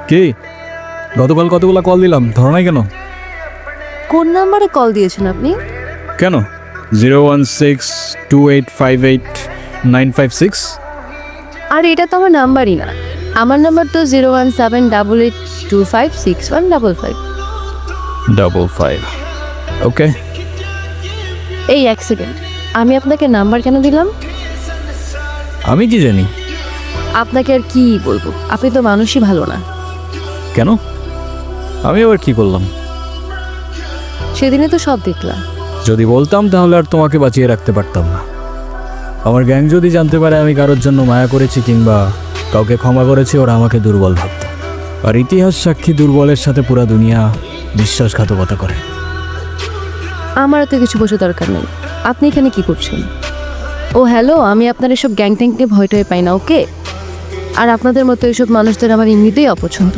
কে? গতকাল কতগুলো কল দিলাম, ধরো নাই কেন? কোন নাম্বারে কল দিয়েছেন আপনি? কেন? 01628589556। আর এটা তো আমার নাম্বারই না। আমার নাম্বার তো 01788256155। ওকে। এই এক সেকেন্ড, আমি আপনাকে নাম্বার কেন দিলাম? আমি কি জানি? আপনাকে আর কি বলবো, আপনি তো মানুষই ভালো না। কেন? আমি আবার কি করলাম? সেদিনে তো সব দেখলাম। যদি বলতাম তাহলে আর তোমাকে বাঁচিয়ে রাখতে পারতাম না। আমার গ্যাং যদি জানতে পারে আমি কারোর জন্য মায়া করেছি কিংবা কাউকে ক্ষমা করেছি, ওরা আমাকে দুর্বল ভাবত। আর ইতিহাস সাক্ষী, দুর্বলের সাথে পুরা দুনিয়া বিশ্বাসঘাতকতা করে। আমার তো কিছু বসে দরকার নেই। আপনি এখানে কি করছেন? ও হ্যালো, আমি আপনার এসব গ্যাং ট্যাংকে ভয় টয় পাই না, ওকে? আর আপনাদের মতো এসব মানুষদের আমার এমনিতেই অপছন্দ।